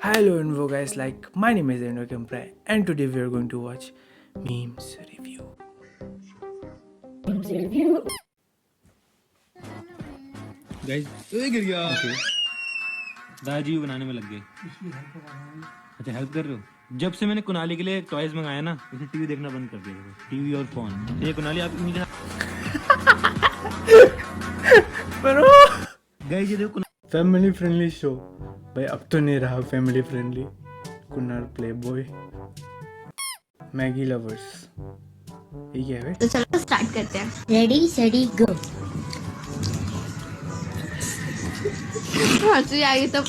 Hello Info guys, my name is Endo Kemprai and today we are going to watch memes review. Guys गिर गया। Okay. दादाजी बनाने में लग गए। अच्छा हेल्प कर रहे हो? जब से मैंने कुनाली के लिए टॉयज मंगाया ना, इसे टीवी देखना बंद कर दिया। टीवी और फोन। ये कुनाली आप इनके Bro, गाइस ये देखो family friendly show. भाई अब तो नहीं रहा family friendly. Kunal Playboy, Maggi lovers, ये क्या है? तो चलो स्टार्ट करते हैं। रेडी सेडी गो। हंसी आई तो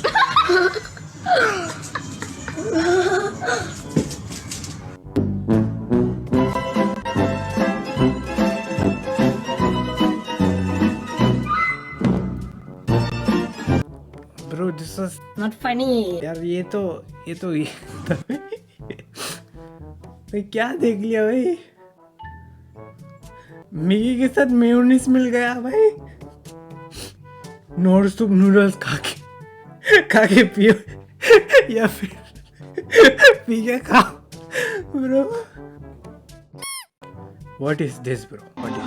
Bro, this was not funny. यार ये तो भाई क्या देख लिया भाई? मैगी के साथ मेयोनीज मिल गया भाई। नॉर सूप नूडल्स खा के पियो या फिर पी के खाओ bro. What is this bro? What is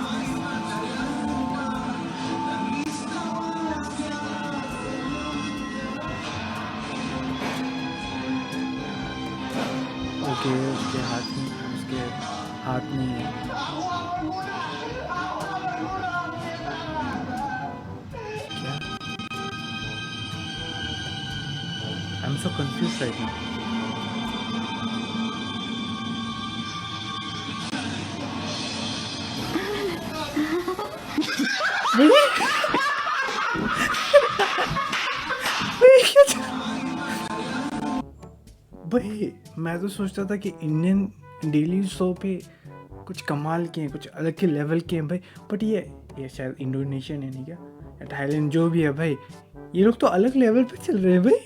okay उसके हाथ में क्या? I am so confuse right now. भाई मैं तो सोचता था कि इंडियन डेली शो पे कुछ कमाल के हैं, कुछ अलग के लेवल के हैं भाई। बट ये शायद इंडोनेशियन है नहीं क्या, या थाईलैंड, जो भी है भाई, ये लोग तो अलग लेवल पे चल रहे हैं भाई।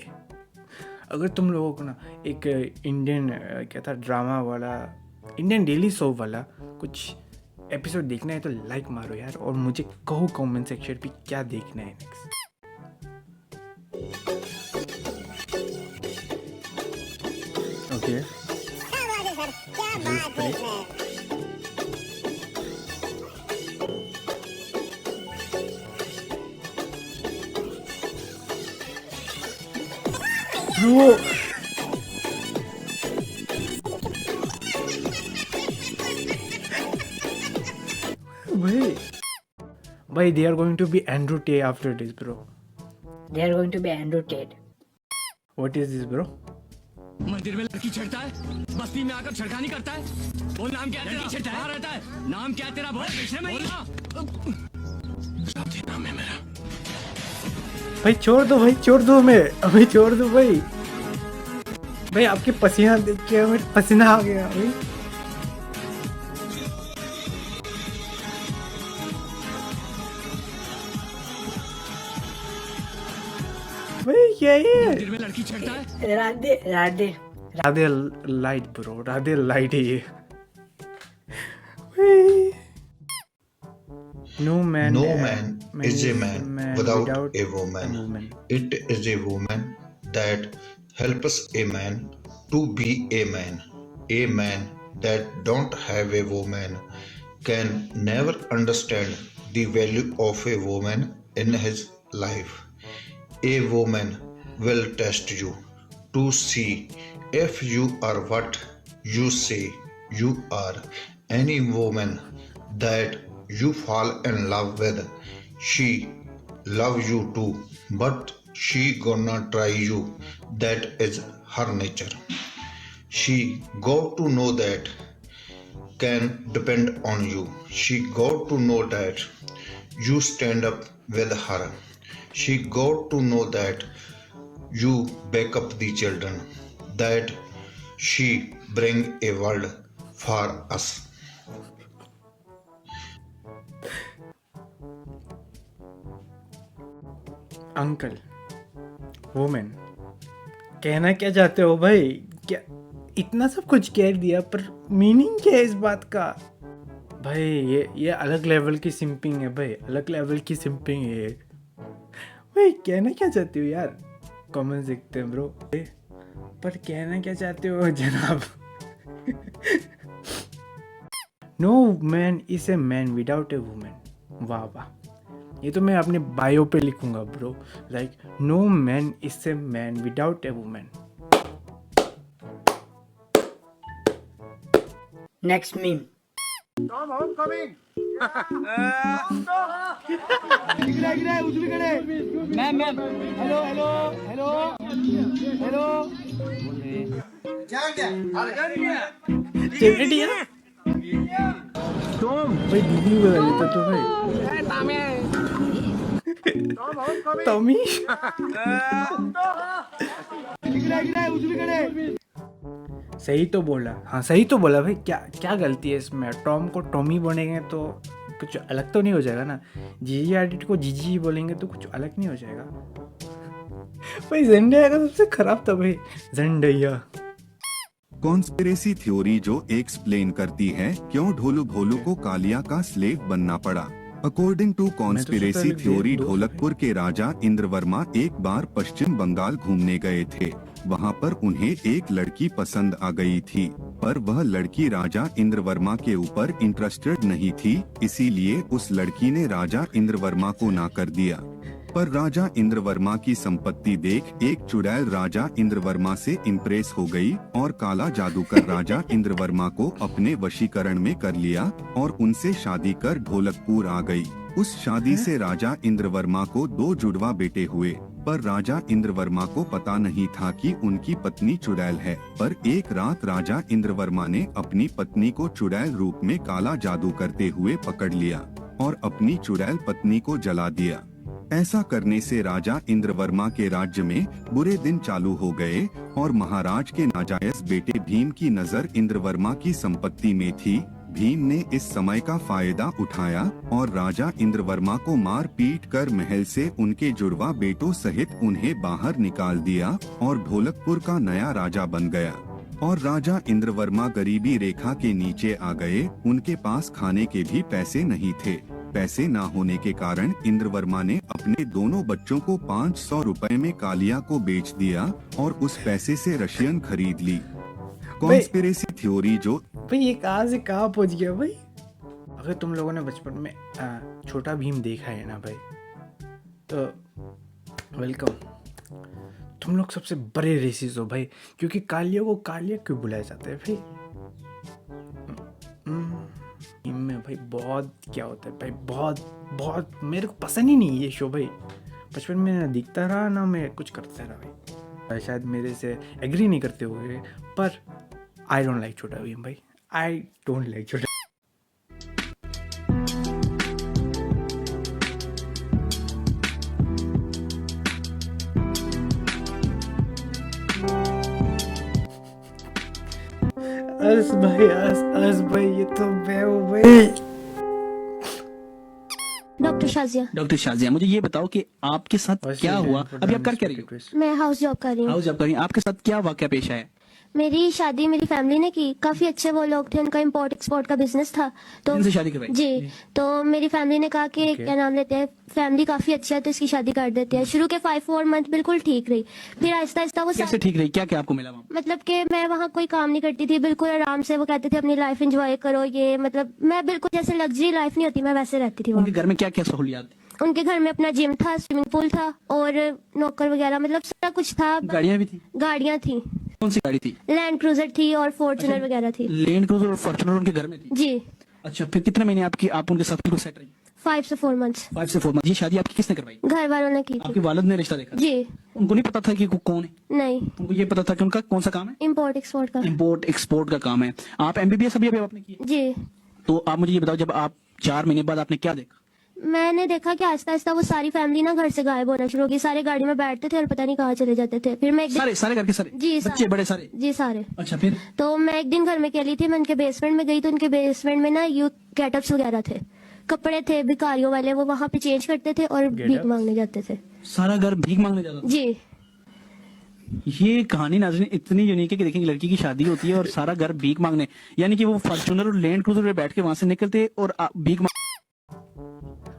अगर तुम लोगों को ना एक इंडियन क्या था ड्रामा वाला, इंडियन डेली शो वाला कुछ एपिसोड देखना है तो लाइक मारो यार, और मुझे कहो कमेंट सेक्शन पे क्या देखना है नेक्स्ट। ओके ब्रो, भाई they are going to be Andrew Tate after this bro. They are going to be Andrew Tate. What is this bro? मंदिर में लड़की छेड़ता है, बस्ती में आकर छड़खानी करता है। बोल नाम क्या है तेरा? कहाँ रहता है? नाम क्या है तेरा? बोल नाम है मेरा। भाई छोड़ दो हमें, अभी छोड़ दो भाई। भाई आपके पसीना देख के हमें पसीना आ गया भाई। भाई क्या है? मंदिर में लड़की छेड़ता है। Radhe light bro, Radhe light है ये। No man is a man without a woman. It is a woman that helps a man to be a man. A man that don't have a woman can never understand the value of a woman in his life. A woman will test you to see if you are what you say you are. Any woman that you fall in love with, she love you too, but she gonna try you. That is her nature. She got to know that can depend on you. She got to know that you stand up with her. She got to know that you back up the children, that she bring a world for us. Uncle, women, कहना क्या चाहते हो भाई? क्या इतना सब कुछ कह दिया, पर मीनिंग क्या है इस बात का? भाई ये अलग लेवल की सिंपिंग है भाई, अलग लेवल की सिंपिंग है भाई। कहना क्या चाहते हो यार? कमेंट्स देखते हैं ब्रो। पर कहना क्या चाहते हो जनाब? No man is a man without a women. वाह वाह, ये तो मैं अपने बायो पे लिखूंगा bro. Like no man is a man without a women. Next meme. चेवटिया भाई दीदी बता लेता तो भाई टॉमी। सही तो बोला, हाँ सही तो बोला भाई। क्या क्या गलती है इसमें? टॉम को टॉमी बोलेंगे तो कुछ अलग तो नहीं हो जाएगा ना? जीजी एडिट को जीजी बोलेंगे तो कुछ अलग नहीं हो जाएगा भाई? जेंडिया का सबसे खराब था भाई, जेंडिया। कॉन्स्पिरेसी थ्योरी जो एक्सप्लेन करती है क्यों ढोलू भोलू को कालिया का स्लेव बनना पड़ा। According to conspiracy theory, Dholakpur के राजा इंद्रवर्मा एक बार पश्चिम बंगाल घूमने गए थे। वहां पर उन्हें एक लड़की पसंद आ गई थी, पर वह लड़की राजा इंद्रवर्मा के ऊपर इंटरेस्टेड नहीं थी, इसीलिए उस लड़की ने राजा इंद्रवर्मा को ना कर दिया। पर राजा इंद्रवर्मा की संपत्ति देख एक चुड़ैल राजा इंद्रवर्मा से इम्प्रेस हो गई और काला जादू कर राजा इंद्रवर्मा को अपने वशीकरण में कर लिया और उनसे शादी कर ढोलकपुर आ गई। उस शादी से राजा इंद्रवर्मा को 2 जुड़वा बेटे हुए, पर राजा इंद्रवर्मा को पता नहीं था कि उनकी पत्नी चुड़ैल है। पर एक रात राजा इंद्रवर्मा ने अपनी पत्नी को चुड़ैल रूप में काला जादू करते हुए पकड़ लिया और अपनी चुड़ैल पत्नी को जला दिया। ऐसा करने से राजा इंद्रवर्मा के राज्य में बुरे दिन चालू हो गए और महाराज के नाजायज बेटे भीम की नजर इंद्रवर्मा की संपत्ति में थी। भीम ने इस समय का फायदा उठाया और राजा इंद्रवर्मा को मार पीट कर महल से उनके जुड़वा बेटों सहित उन्हें बाहर निकाल दिया और ढोलकपुर का नया राजा बन गया। और राजा इंद्रवर्मा गरीबी रेखा के नीचे आ गए, उनके पास खाने के भी पैसे नहीं थे। पैसे ना होने के कारण इंद्रवर्मा ने अपने दोनों बच्चों को 500 रुपए में कालिया को बेच दिया और उस पैसे से रशियन खरीद ली। कॉन्स्पिरेसी थ्योरी जो भाई ये कहाँ से कहाँ पहुँच गया भाई? अगर तुम लोगों ने बचपन में छोटा भीम देखा है ना भाई, तो वेलकम। तुम लोग सबसे बड़े रेसिस हो भाई, क्योंकि कालिया को कालिया क्यों बुलाया जाता है भाई? में भाई बहुत क्या होता है भाई, बहुत बहुत मेरे को पसंद ही नहीं ये शो भाई। बचपन में ना दिखता रहा ना मैं कुछ करता रहा भाई। शायद मेरे से एग्री नहीं करते होंगे, पर आई डोंट लाइक छोटा भीम भाई। आई डोंट लाइक छोटा। अस भाई, अस भाई, ये तो मैं हूँ भाई। डॉक्टर शाजिया, मुझे ये बताओ कि आपके साथ क्या हुआ? अभी आप कर क्या रही हो? मैं हाउस जॉब कर रही हूँ। हाउस जॉब कर रही हैं। आपके साथ क्या वाकया पेश आया? मेरी शादी मेरी फैमिली ने की। काफी अच्छे वो लोग थे, उनका इम्पोर्ट एक्सपोर्ट का बिजनेस था। तो इनसे शादी करवाई? जी। तो मेरी फैमिली ने कहा कि क्या नाम लेते हैं, फैमिली काफी अच्छी है तो इसकी शादी कर देते हैं। शुरू के 5-4 मंथ बिल्कुल ठीक रही, फिर आहिस्ता आहिस्ता वो कैसे ठीक रही? क्या क्या आपको मिला वहाँ? मतलब कि मैं वहाँ कोई काम नहीं करती थी, बिल्कुल आराम से। वो कहते थे अपनी लाइफ एंजॉय करो, ये मतलब मैं बिल्कुल जैसे लग्जरी लाइफ नहीं होती, मैं वैसे रहती थी वहाँ। उनके घर में क्या क्या सहूलियात? उनके घर में अपना जिम था, स्विमिंग पूल था और नौकर वगैरह, मतलब सारा कुछ था। गाड़ियाँ भी थी? गाड़ियाँ थी। कौन सी गाड़ी थी? लैंड क्रूजर थी और फॉर्च्यूनर वगैरह थी। लैंड क्रूजर और फॉर्च्यूनर उनके घर में थी? जी। अच्छा, फिर कितने महीने आप उनके साथ बिल्कुल सेट रही? 5 से 4 मंथ्स। 5 से 4 मंथ। ये शादी आपकी किसने करवाई? घर वालों ने की थी। आपके वालिद ने रिश्ता देखा? जी। उनको नहीं पता था कि वो कौन है? नहीं। उनको ये पता था कि उनका कौन सा काम है? इम्पोर्ट एक्सपोर्ट का। इम्पोर्ट एक्सपोर्ट का काम है। आप MBBS अभी आपने की? जी। तो आप मुझे ये बताओ, जब आप 4 महीने बाद आपने क्या देखा? मैंने देखा कि आहिस्ता आहिस्ता वो सारी फैमिली ना घर से गायब होना शुरू हो गई। सारे गाड़ी में बैठते थे और पता नहीं कहाँ चले जाते थे। फिर मैं एक दिन सारे करके सारे? जी, बच्चे बड़े सारे? जी सारे। अच्छा, फिर? तो मैं एक दिन घर में अकेली थी, मैं उनके बेसमेंट में गई तो उनके बेसमेंट में ना यूथ गेटअप्स वगैरह थे, कपड़े थे भिखारियों वाले, वो वहाँ पे चेंज करते थे और भीख मांगने जाते थे। सारा घर भीख मांगने जाता था? जी। ये कहानी नाज़रीन इतनी यूनिक है कि देखेंगे, लड़की की शादी होती है और सारा घर भीख मांगने, यानी कि वो फॉर्च्यूनर और लैंड क्रूजर पे बैठ के वहां से निकलते और भीख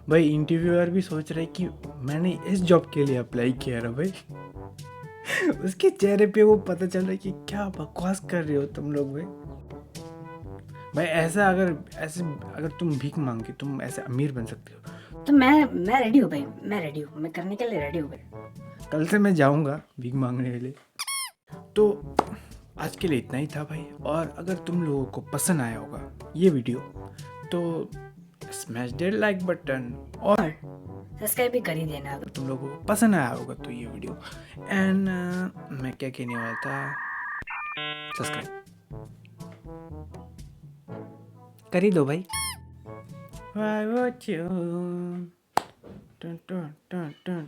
भाई इंटरव्यूअर भी सोच रहे कि मैंने इस जॉब के लिए अप्लाई किया है भाई। उसके चेहरे पे वो पता चल रहा है कि क्या बकवास कर रहे हो तुम लोग भाई। भाई अगर तुम भीख मांग के तुम ऐसे अमीर बन सकते हो। तो मैं रेडी हूँ भाई, मैं रेडी हूँ, मैं करने के लिए रेडी हूँ भाई। कल से मैं जाऊंगा भीख मांगने के लिए। तो आज के लिए इतना ही था भाई। और अगर तुम लोगों को पसंद आया होगा ये वीडियो तो स्मैश दैट लाइक बटन, और सब्सक्राइब भी कर ही देना अगर तुम लोगों को पसंद आया होगा तो ये वीडियो। एंड मैं क्या कहने वाला था, सब्सक्राइब कर ही दो भाई। Why would you? Dun, dun, dun, dun.